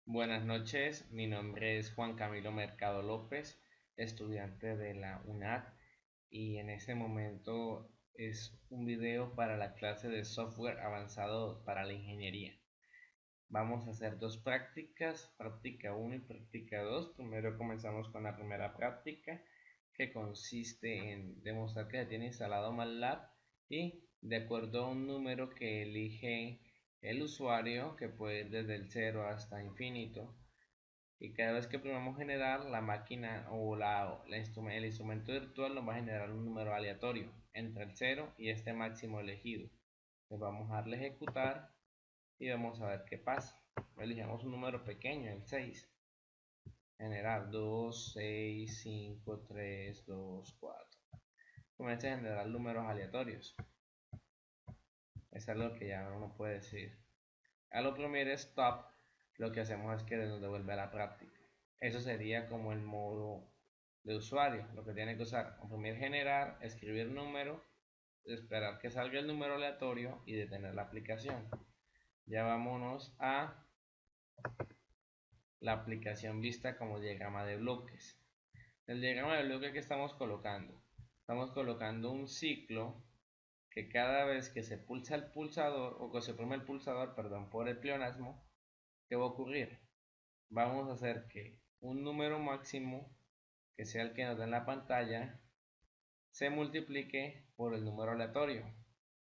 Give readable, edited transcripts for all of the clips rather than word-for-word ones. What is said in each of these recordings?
Buenas noches, mi nombre es Juan Camilo Mercado López, estudiante de la UNAD, y en este momento es un video para la clase de software avanzado para la ingeniería. Vamos a hacer dos prácticas, práctica 1 y práctica 2. Primero comenzamos con la primera práctica, que consiste en demostrar que se tiene instalado MATLAB y de acuerdo a un número que elige el usuario, que puede ir desde el 0 hasta infinito, y cada vez que primamos generar, la máquina o el instrumento virtual nos va a generar un número aleatorio entre el 0 y este máximo elegido. Le vamos a darle a ejecutar y vamos a ver qué pasa. Elijamos un número pequeño, el 6. Generar 2, 6, 5, 3, 2, 4. Comienza a generar números aleatorios. Es algo que ya uno puede decir. Al oprimir stop, lo que hacemos es que nos devuelve a la práctica. Eso sería como el modo de usuario. Lo que tiene que usar: oprimir generar, escribir número, esperar que salga el número aleatorio y detener la aplicación. Ya vámonos a la aplicación vista como diagrama de bloques. El diagrama de bloques que estamos colocando un ciclo que cada vez que se pulsa el pulsador, o que se oprime el pulsador, perdón, por el pleonasmo, ¿qué va a ocurrir? Vamos a hacer que un número máximo, que sea el que nos da en la pantalla, se multiplique por el número aleatorio.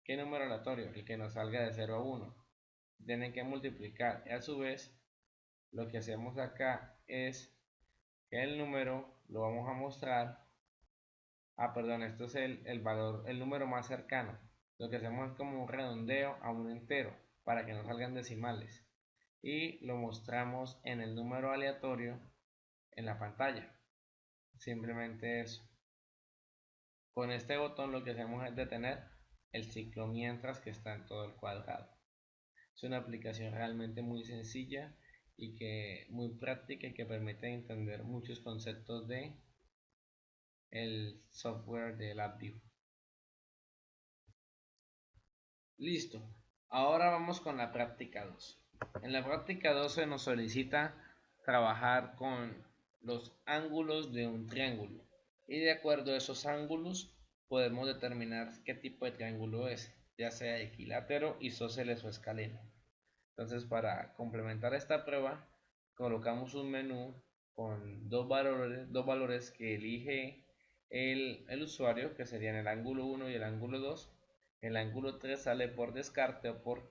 ¿Qué número aleatorio? El que nos salga de 0 a 1. Tienen que multiplicar, y a su vez lo que hacemos acá es que el número lo vamos a mostrar. Perdón, esto es el valor, el número más cercano. Lo que hacemos es como un redondeo a un entero para que no salgan decimales, y lo mostramos en el número aleatorio en la pantalla. Simplemente eso. Con este botón lo que hacemos es detener el ciclo mientras que está en todo el cuadrado. Es una aplicación realmente muy sencilla y que muy práctica, y que permite entender muchos conceptos de el software de LabVIEW. Listo. Ahora vamos con la práctica 2. En la práctica 2 se nos solicita trabajar con los ángulos de un triángulo, y de acuerdo a esos ángulos podemos determinar qué tipo de triángulo es, ya sea equilátero, isósceles o escaleno. Entonces, para complementar esta prueba, colocamos un menú con dos valores que elige el usuario, que serían el ángulo 1 y el ángulo 2. El ángulo 3 sale por descarte o por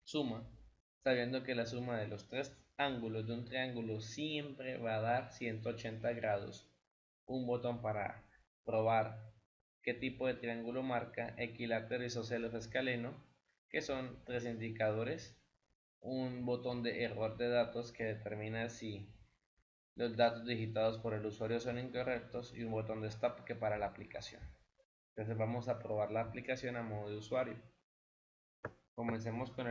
suma, sabiendo que la suma de los tres ángulos de un triángulo siempre va a dar 180 grados. Un botón para probar qué tipo de triángulo marca, equilátero, isósceles o escaleno, que son tres indicadores. Un botón de error de datos, que determina si los datos digitados por el usuario son incorrectos, y un botón de stop, que para la aplicación. Entonces vamos a probar la aplicación a modo de usuario. Comencemos con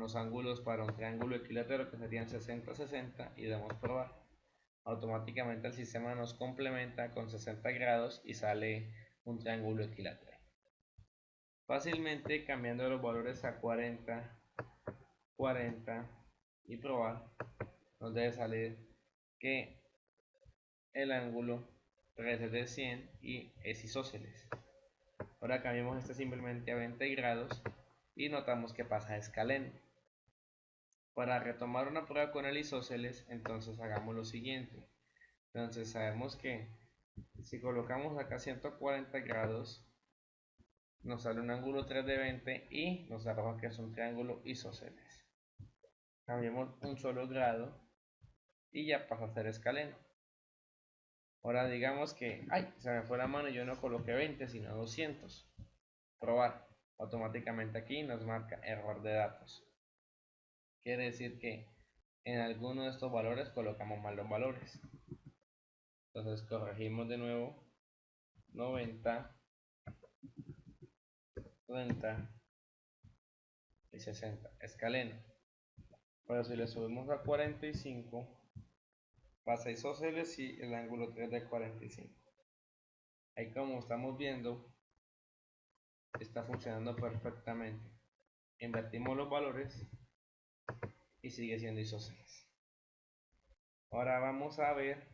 los ángulos para un triángulo equilátero, que serían 60, 60, y damos probar. Automáticamente el sistema nos complementa con 60 grados y sale un triángulo equilátero. Fácilmente, cambiando los valores a 40, 40 y probar, nos debe salir que el ángulo 3 es de 100 y es isósceles. Ahora cambiamos este simplemente a 20 grados y notamos que pasa a escaleno. Para retomar una prueba con el isósceles, entonces hagamos lo siguiente. Entonces sabemos que si colocamos acá 140 grados, nos sale un ángulo 3 de 20 y nos arroja que es un triángulo isósceles. Cambiamos un solo grado y ya pasa a ser escaleno. Ahora digamos que, se me fue la mano y yo no coloqué 20 sino 200. Probar. Automáticamente aquí nos marca error de datos. Quiere decir que en alguno de estos valores colocamos mal los valores. Entonces corregimos de nuevo 90, 30 y 60. Escaleno. Pero si le subimos a 45, pasa isósceles y el ángulo 3 de 45. Ahí, como estamos viendo, está funcionando perfectamente. Invertimos los valores y sigue siendo isósceles. Ahora vamos a ver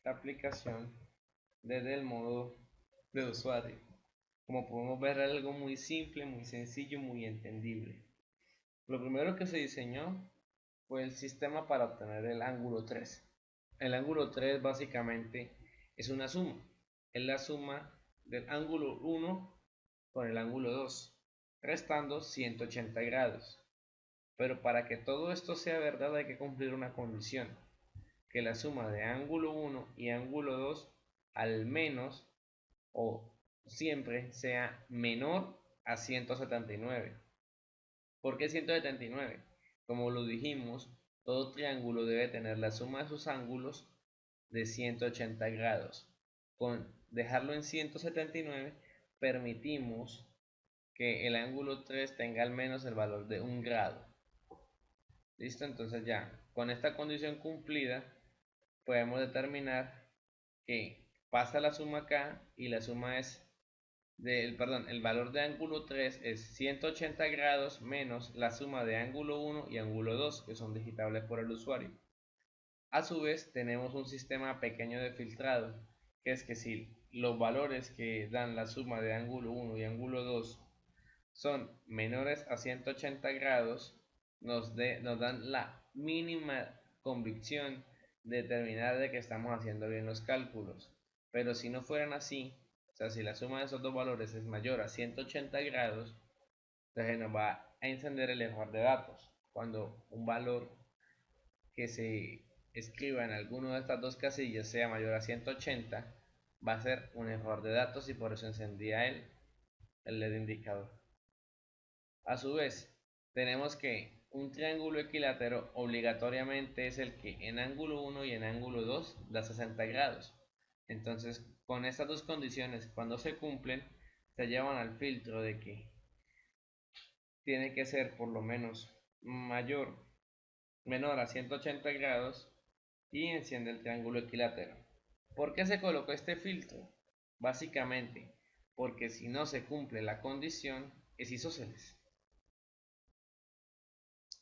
la aplicación desde el modo de usuario. Como podemos ver, es algo muy simple, muy sencillo, muy entendible. Lo primero que se diseñó fue el sistema para obtener el ángulo 3. El ángulo 3 básicamente es una suma. Es la suma del ángulo 1 con el ángulo 2, restando 180 grados. Pero para que todo esto sea verdad hay que cumplir una condición, que la suma de ángulo 1 y ángulo 2 al menos o siempre sea menor a 179. ¿Por qué 179? Como lo dijimos, todo triángulo debe tener la suma de sus ángulos de 180 grados. Con dejarlo en 179 permitimos que el ángulo 3 tenga al menos el valor de 1 grado. Listo, entonces ya con esta condición cumplida podemos determinar que pasa la suma acá y la suma es el valor de ángulo 3 es 180 grados menos la suma de ángulo 1 y ángulo 2, que son digitables por el usuario. A su vez tenemos un sistema pequeño de filtrado, que es que si los valores que dan la suma de ángulo 1 y ángulo 2 son menores a 180 grados, nos dan la mínima convicción de determinar de que estamos haciendo bien los cálculos. Pero si no fueran así, o sea, si la suma de esos dos valores es mayor a 180 grados, entonces nos va a encender el error de datos. Cuando un valor que se escriba en alguna de estas dos casillas sea mayor a 180, va a ser un error de datos y por eso encendía el LED indicador. A su vez, tenemos que un triángulo equilátero obligatoriamente es el que en ángulo 1 y en ángulo 2 da 60 grados. Entonces, con estas dos condiciones, cuando se cumplen, se llevan al filtro de que tiene que ser por lo menos menor a 180 grados y enciende el triángulo equilátero. ¿Por qué se colocó este filtro? Básicamente, porque si no se cumple la condición, es isósceles.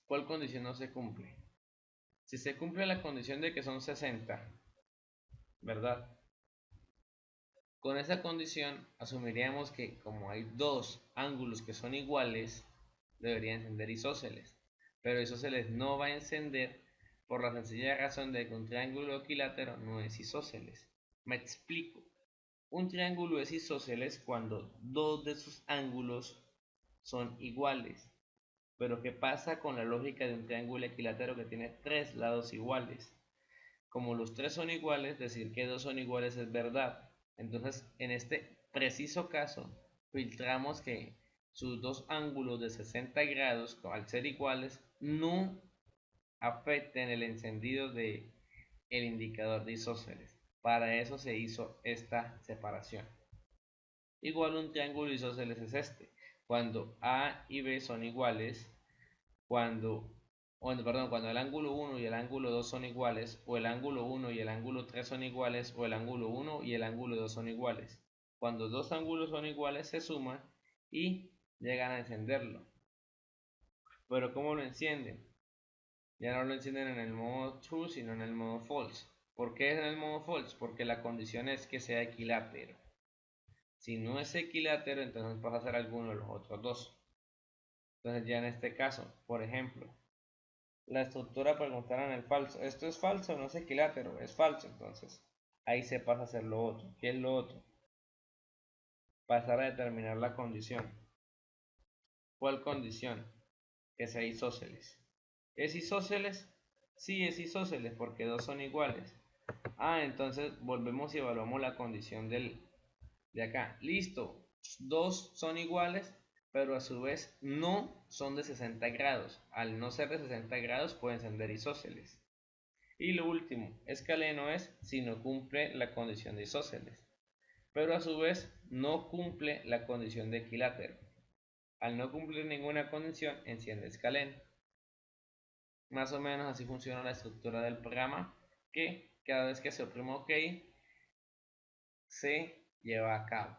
¿Cuál condición no se cumple? Si se cumple la condición de que son 60, ¿verdad? Con esa condición asumiríamos que como hay dos ángulos que son iguales, debería encender isósceles. Pero isósceles no va a encender por la sencilla razón de que un triángulo equilátero no es isósceles. Me explico. Un triángulo es isósceles cuando dos de sus ángulos son iguales. Pero ¿qué pasa con la lógica de un triángulo equilátero que tiene tres lados iguales? Como los tres son iguales, decir que dos son iguales es verdad. Entonces, en este preciso caso, filtramos que sus dos ángulos de 60 grados, al ser iguales, no afecten el encendido del indicador de isósceles. Para eso se hizo esta separación. Igual un triángulo isósceles es este. Cuando A y B son iguales, cuando el ángulo 1 y el ángulo 2 son iguales, o el ángulo 1 y el ángulo 3 son iguales, o el ángulo 1 y el ángulo 2 son iguales. Cuando dos ángulos son iguales se suman y llegan a encenderlo. Pero ¿cómo lo encienden? Ya no lo encienden en el modo true, sino en el modo false. ¿Por qué es en el modo false? Porque la condición es que sea equilátero. Si no es equilátero, entonces pasa a ser alguno de los otros dos. Entonces ya en este caso, por ejemplo, la estructura preguntará en el falso. ¿Esto es falso? No es equilátero, es falso. Entonces ahí se pasa a hacer lo otro. ¿Qué es lo otro? Pasar a determinar la condición. ¿Cuál condición? Que sea isósceles. ¿Es isósceles? Sí, es isósceles porque dos son iguales. Entonces volvemos y evaluamos la condición de acá. Listo. Dos son iguales, pero a su vez no son de 60 grados. Al no ser de 60 grados pueden ser isósceles. Y lo último, escaleno es si no cumple la condición de isósceles, pero a su vez no cumple la condición de equilátero. Al no cumplir ninguna condición, enciende escaleno. Más o menos así funciona la estructura del programa, que cada vez que se oprime OK se lleva a cabo.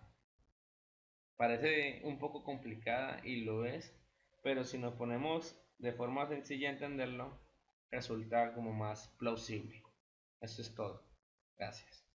Parece un poco complicada y lo es, pero si nos ponemos de forma sencilla a entenderlo, resulta como más plausible. Eso es todo. Gracias.